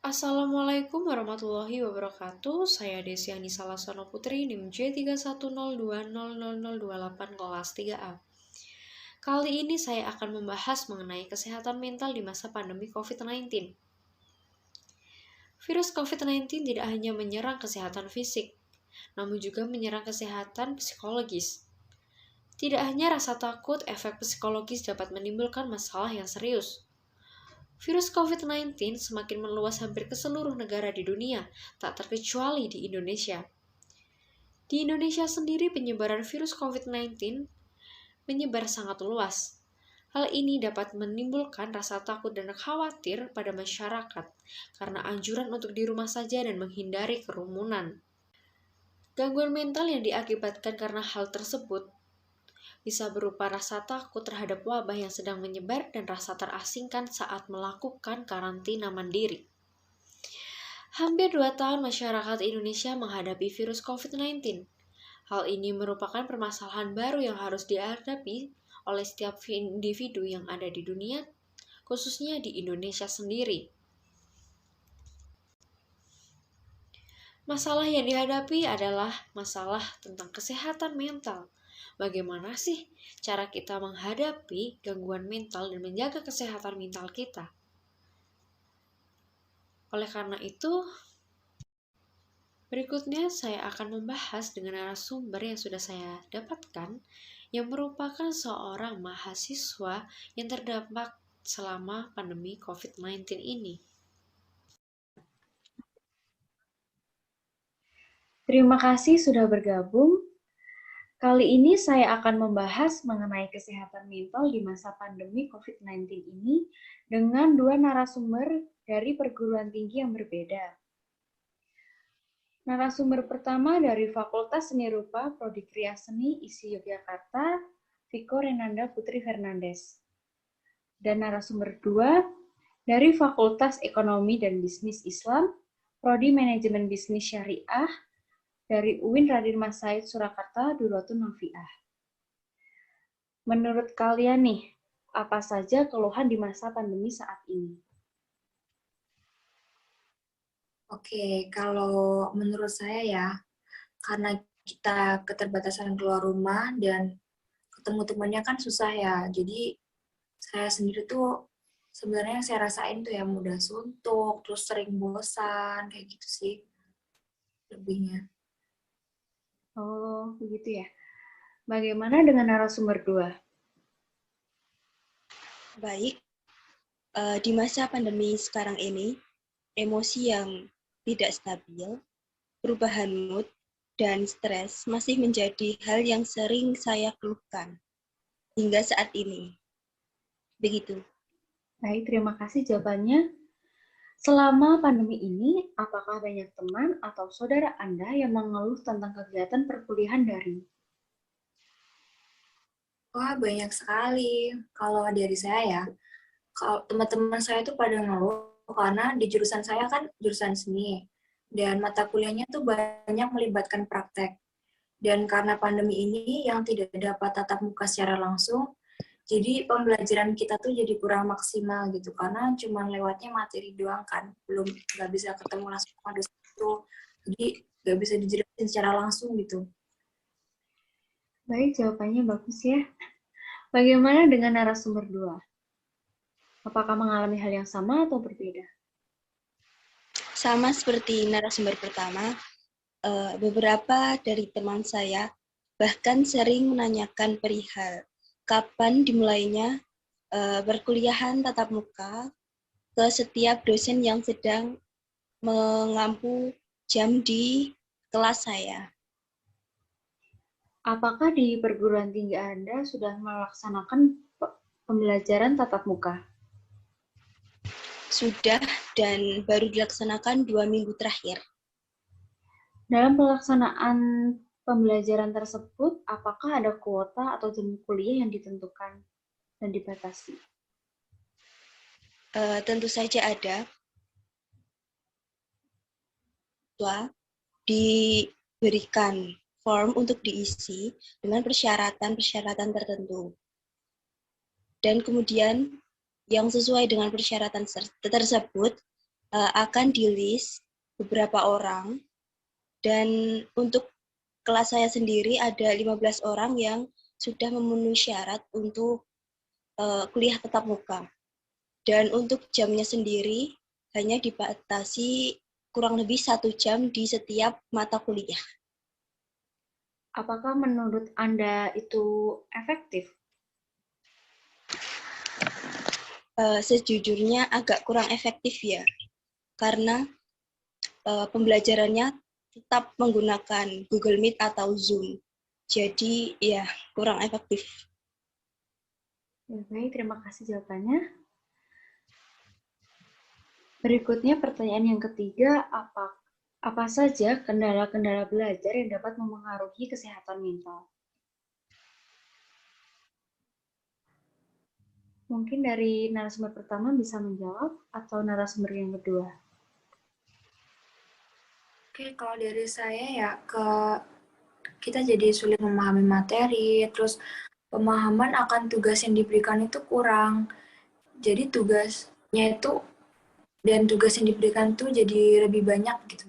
Assalamualaikum warahmatullahi wabarakatuh. Saya Desiani Salasono Putri, NIM J31020028 kelas 3A. Kali ini saya akan membahas mengenai kesehatan mental di masa pandemi COVID-19. Virus COVID-19 tidak hanya menyerang kesehatan fisik, namun juga menyerang kesehatan psikologis. Tidak hanya rasa takut, efek psikologis dapat menimbulkan masalah yang serius. Virus COVID-19 semakin meluas hampir ke seluruh negara di dunia, tak terkecuali di Indonesia. Di Indonesia sendiri penyebaran virus COVID-19 menyebar sangat luas. Hal ini dapat menimbulkan rasa takut dan khawatir pada masyarakat karena anjuran untuk di rumah saja dan menghindari kerumunan. Gangguan mental yang diakibatkan karena hal tersebut bisa berupa rasa takut terhadap wabah yang sedang menyebar dan rasa terasingkan saat melakukan karantina mandiri. Hampir 2 tahun masyarakat Indonesia menghadapi virus COVID-19. Hal ini merupakan permasalahan baru yang harus dihadapi oleh setiap individu yang ada di dunia, khususnya di Indonesia sendiri. Masalah yang dihadapi adalah masalah tentang kesehatan mental. Bagaimana sih cara kita menghadapi gangguan mental dan menjaga kesehatan mental kita? Oleh karena itu, berikutnya saya akan membahas dengan narasumber yang sudah saya dapatkan, yang merupakan seorang mahasiswa yang terdampak selama pandemi COVID-19 ini. Terima kasih sudah bergabung. Kali ini saya akan membahas mengenai kesehatan mental di masa pandemi COVID-19 ini dengan dua narasumber dari perguruan tinggi yang berbeda. Narasumber pertama dari Fakultas Seni Rupa Prodi Kriya Seni ISI Yogyakarta, Viko Renanda Putri Fernandes. Dan narasumber kedua dari Fakultas Ekonomi dan Bisnis Islam, Prodi Manajemen Bisnis Syariah, dari UIN Raden Mas Said Surakarta Durratun Nafiah. Menurut kalian nih, apa saja keluhan di masa pandemi saat ini? Oke, kalau menurut saya ya, karena kita keterbatasan keluar rumah dan ketemu temannya kan susah ya. Jadi saya sendiri tuh sebenarnya yang saya rasain tuh ya mudah suntuk, terus sering bosan, kayak gitu sih lebihnya. Oh, begitu ya. Bagaimana dengan narasumber dua? Baik, di masa pandemi sekarang ini, emosi yang tidak stabil, perubahan mood, dan stres masih menjadi hal yang sering saya keluhkan hingga saat ini. Begitu. Baik, terima kasih jawabannya. Selama pandemi ini, apakah banyak teman atau saudara Anda yang mengeluh tentang kegiatan perkuliahan daring? Wah, banyak sekali. Kalau dari saya ya, kalau teman-teman saya tuh pada ngeluh karena di jurusan saya kan jurusan seni. Dan mata kuliahnya tuh banyak melibatkan praktek. Dan karena pandemi ini yang tidak dapat tatap muka secara langsung, jadi pembelajaran kita tuh jadi kurang maksimal gitu, karena cuma lewatnya materi doang kan, belum nggak bisa ketemu langsung sama dosen itu, jadi nggak bisa dijelasin secara langsung gitu. Baik, jawabannya bagus ya. Bagaimana dengan narasumber dua? Apakah mengalami hal yang sama atau berbeda? Sama seperti narasumber pertama, beberapa dari teman saya bahkan sering menanyakan perihal kapan dimulainya perkuliahan tatap muka ke setiap dosen yang sedang mengampu jam di kelas saya. Apakah di perguruan tinggi Anda sudah melaksanakan pembelajaran tatap muka? Sudah dan baru dilaksanakan 2 minggu terakhir. Dalam pelaksanaan pembelajaran tersebut, apakah ada kuota atau jam kuliah yang ditentukan dan dibatasi? Tentu saja ada. Diberikan form untuk diisi dengan persyaratan-persyaratan tertentu. Dan kemudian yang sesuai dengan persyaratan tersebut akan di-list beberapa orang, dan untuk kelas saya sendiri ada 15 orang yang sudah memenuhi syarat untuk kuliah tatap muka. Dan untuk jamnya sendiri hanya dibatasi kurang lebih 1 jam di setiap mata kuliah. Apakah menurut Anda itu efektif? Sejujurnya agak kurang efektif ya, karena pembelajarannya tetap menggunakan Google Meet atau Zoom. Jadi ya kurang efektif. Baik, terima kasih jawabannya. Berikutnya pertanyaan yang ketiga, apa saja kendala-kendala belajar yang dapat memengaruhi kesehatan mental? Mungkin dari narasumber pertama bisa menjawab atau narasumber yang kedua. Oke, kalau dari saya ya kita jadi sulit memahami materi, terus pemahaman akan tugas yang diberikan itu kurang. Jadi tugasnya itu dan tugas yang diberikan tuh jadi lebih banyak gitu.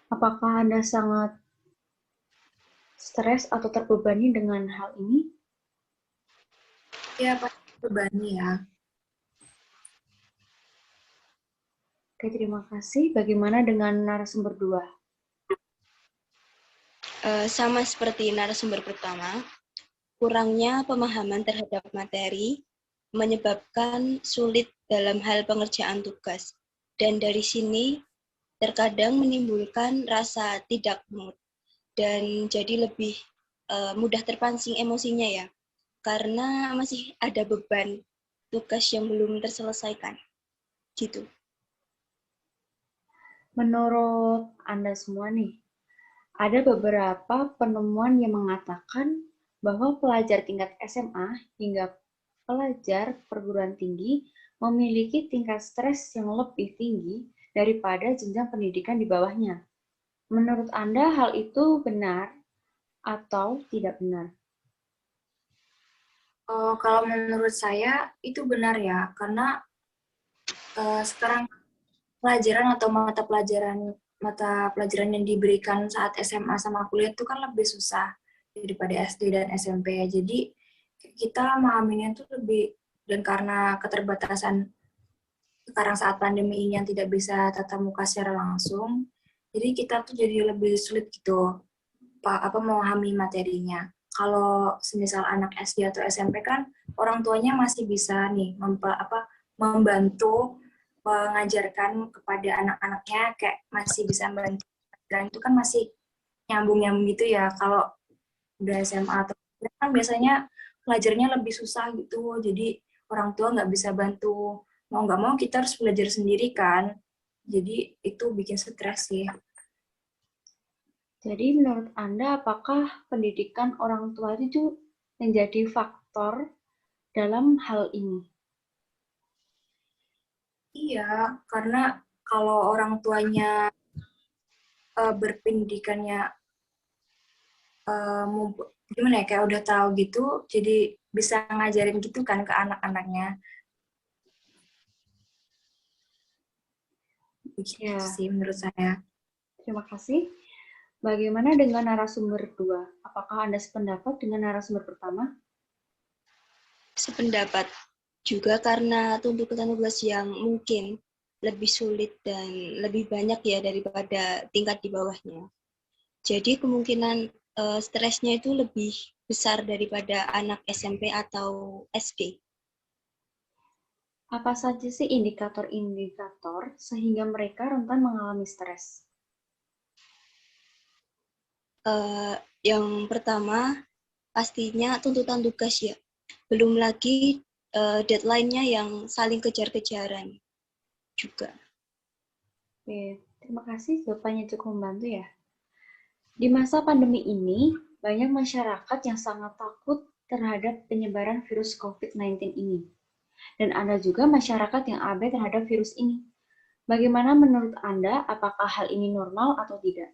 Apakah Anda sangat stres atau terbebani dengan hal ini? Ya, pasti bebannya ya. Oke, terima kasih. Bagaimana dengan narasumber 2? Sama seperti narasumber pertama, kurangnya pemahaman terhadap materi menyebabkan sulit dalam hal pengerjaan tugas. Dan dari sini terkadang menimbulkan rasa tidak mood dan jadi lebih mudah terpancing emosinya ya, karena masih ada beban tugas yang belum terselesaikan. Gitu. Menurut Anda semua nih, ada beberapa penemuan yang mengatakan bahwa pelajar tingkat SMA hingga pelajar perguruan tinggi memiliki tingkat stres yang lebih tinggi daripada jenjang pendidikan di bawahnya. Menurut Anda hal itu benar atau tidak benar? Kalau menurut saya itu benar ya, karena sekarang pelajaran atau mata pelajaran yang diberikan saat SMA sama kuliah itu kan lebih susah daripada SD dan SMP. Jadi kita memahaminya itu lebih, dan karena keterbatasan sekarang saat pandemi ini yang tidak bisa tatap muka secara langsung, jadi kita tuh jadi lebih sulit gitu memahami materinya. Kalau semisal anak SD atau SMP kan orang tuanya masih bisa nih membantu mengajarkan kepada anak-anaknya, kayak masih bisa membantu, dan itu kan masih nyambung-nyambung gitu ya. Kalau udah SMA atau kuliah kan biasanya pelajarnya lebih susah gitu, jadi orang tua nggak bisa bantu, mau nggak mau kita harus belajar sendiri kan, jadi itu bikin stres sih. Jadi menurut Anda apakah pendidikan orang tua itu menjadi faktor dalam hal ini? Iya, karena kalau orang tuanya berpendidikannya gimana ya, kayak udah tahu gitu, jadi bisa ngajarin gitu kan ke anak-anaknya. Begitu Ya, sih menurut saya. terima kasih. Bagaimana dengan narasumber 2? Apakah Anda sependapat dengan narasumber pertama? Sependapat juga karena tuntutan tugas yang mungkin lebih sulit dan lebih banyak ya daripada tingkat di bawahnya. Jadi kemungkinan stresnya itu lebih besar daripada anak SMP atau SD. Apa saja sih indikator-indikator sehingga mereka rentan mengalami stres? Yang pertama pastinya tuntutan tugas ya. Belum lagi deadline-nya yang saling kejar-kejaran juga. Oke, terima kasih. Jawabannya cukup membantu ya. Di masa pandemi ini, banyak masyarakat yang sangat takut terhadap penyebaran virus COVID-19 ini. Dan ada juga masyarakat yang abai terhadap virus ini. Bagaimana menurut Anda, apakah hal ini normal atau tidak?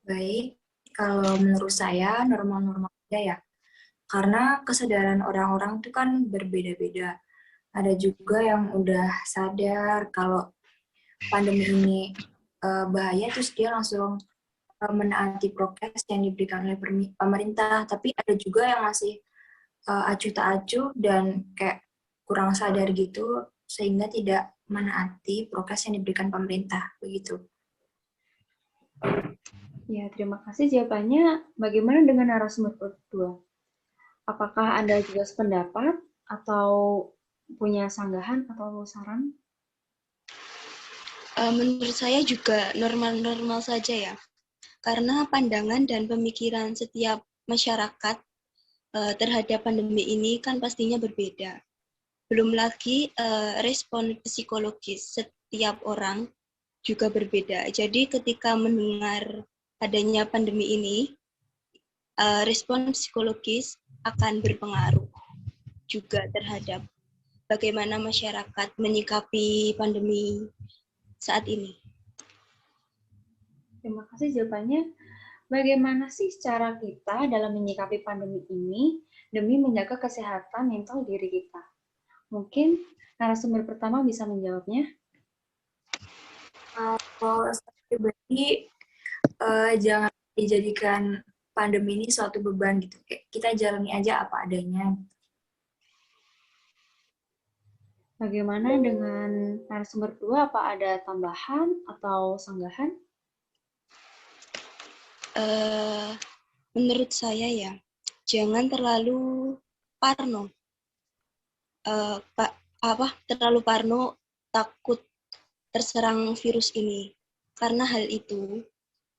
Baik, kalau menurut saya normal-normal aja ya. karena kesadaran orang-orang itu kan berbeda-beda. Ada juga yang udah sadar kalau pandemi ini bahaya, terus dia langsung menaati prokes yang diberikan oleh pemerintah. Tapi ada juga yang masih acuh tak acuh dan kayak kurang sadar gitu, sehingga tidak menaati prokes yang diberikan pemerintah. Begitu. Ya, terima kasih jawabannya. Bagaimana dengan narasumber kedua? Apakah Anda juga sependapat atau punya sanggahan atau saran? Menurut saya juga normal-normal saja ya, karena pandangan dan pemikiran setiap masyarakat terhadap pandemi ini kan pastinya berbeda. Belum lagi respon psikologis setiap orang juga berbeda. Jadi ketika mendengar adanya pandemi ini, respon psikologis akan berpengaruh juga terhadap bagaimana masyarakat menyikapi pandemi saat ini. Terima kasih jawabannya. Bagaimana sih cara kita dalam menyikapi pandemi ini demi menjaga kesehatan mental diri kita? Mungkin narasumber pertama bisa menjawabnya. Kalau saya pribadi, jangan dijadikan pandemi ini suatu beban gitu. Kita jalani aja apa adanya. Bagaimana dengan narasumber kedua? Apa ada tambahan atau sanggahan? Menurut saya ya, jangan terlalu parno. Terlalu parno takut terserang virus ini. Karena hal itu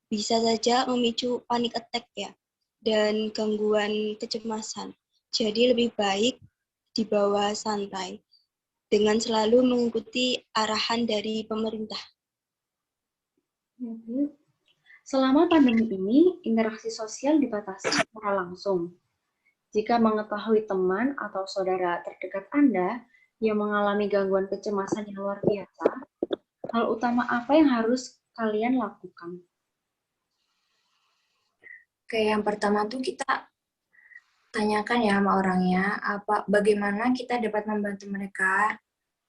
bisa saja memicu panic attack ya, dan gangguan kecemasan. Jadi lebih baik dibawa santai dengan selalu mengikuti arahan dari pemerintah. Selama pandemi ini, interaksi sosial dibatasi secara langsung. Jika mengetahui teman atau saudara terdekat Anda yang mengalami gangguan kecemasan yang luar biasa, hal utama apa yang harus kalian lakukan? Kayak yang pertama tuh kita tanyakan ya sama orangnya, bagaimana kita dapat membantu mereka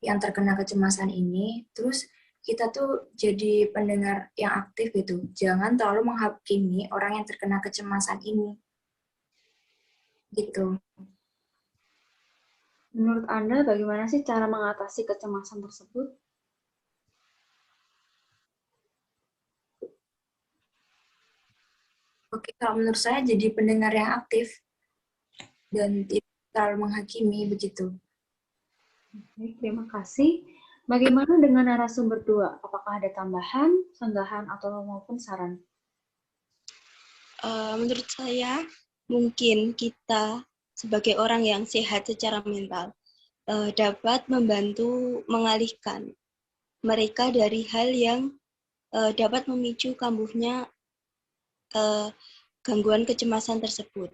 yang terkena kecemasan ini. Terus kita tuh jadi pendengar yang aktif gitu. Jangan terlalu menghakimi orang yang terkena kecemasan ini. Gitu. Menurut Anda, bagaimana sih cara mengatasi kecemasan tersebut? Oke, kalau menurut saya jadi pendengar yang aktif dan tidak terlalu menghakimi begitu. Oke, terima kasih. Bagaimana dengan narasumber dua? Apakah ada tambahan, sanggahan, atau maupun saran? Menurut saya, mungkin kita sebagai orang yang sehat secara mental dapat membantu mengalihkan mereka dari hal yang dapat memicu kambuhnya gangguan kecemasan tersebut.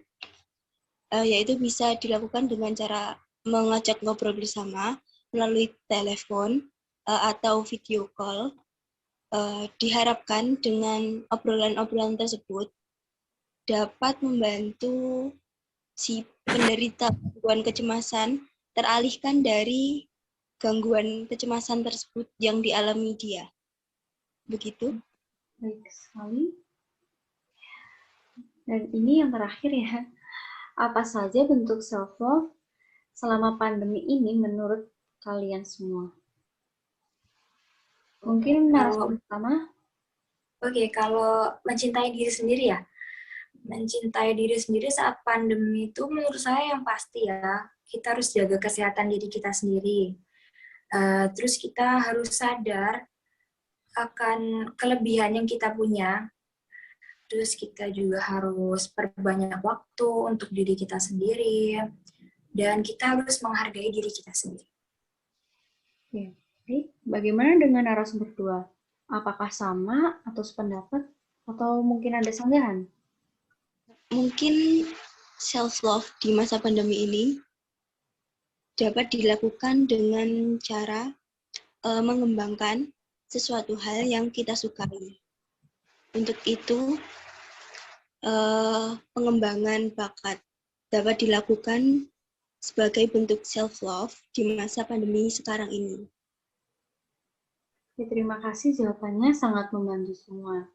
Yaitu bisa dilakukan dengan cara mengajak ngobrol bersama melalui telepon atau video call. Diharapkan dengan obrolan-obrolan tersebut dapat membantu si penderita gangguan kecemasan teralihkan dari gangguan kecemasan tersebut yang dialami dia. Begitu. Baik sekali. Dan ini yang terakhir ya. Apa saja bentuk self-love selama pandemi ini menurut kalian semua? Mungkin narasumber pertama. Oke, kalau mencintai diri sendiri ya. Mencintai diri sendiri saat pandemi itu menurut saya yang pasti ya. Kita harus jaga kesehatan diri kita sendiri. Terus kita harus sadar akan kelebihan yang kita punya. Terus kita juga harus perbanyak waktu untuk diri kita sendiri. Dan kita harus menghargai diri kita sendiri. Ya. Bagaimana dengan narasumber kedua? Apakah sama atau sependapat? Atau mungkin ada sanggahan? Mungkin self-love di masa pandemi ini dapat dilakukan dengan cara mengembangkan sesuatu hal yang kita sukai. Untuk itu, pengembangan bakat dapat dilakukan sebagai bentuk self-love di masa pandemi sekarang ini? Ya, terima kasih, jawabannya sangat membantu semua.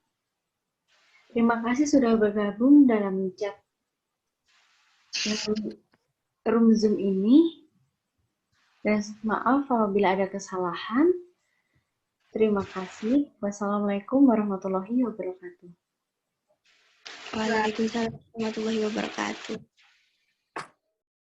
Terima kasih sudah bergabung dalam chat room Zoom ini. Dan maaf apabila ada kesalahan. Terima kasih. Wassalamualaikum warahmatullahi wabarakatuh. Waalaikumsalam warahmatullahi wabarakatuh.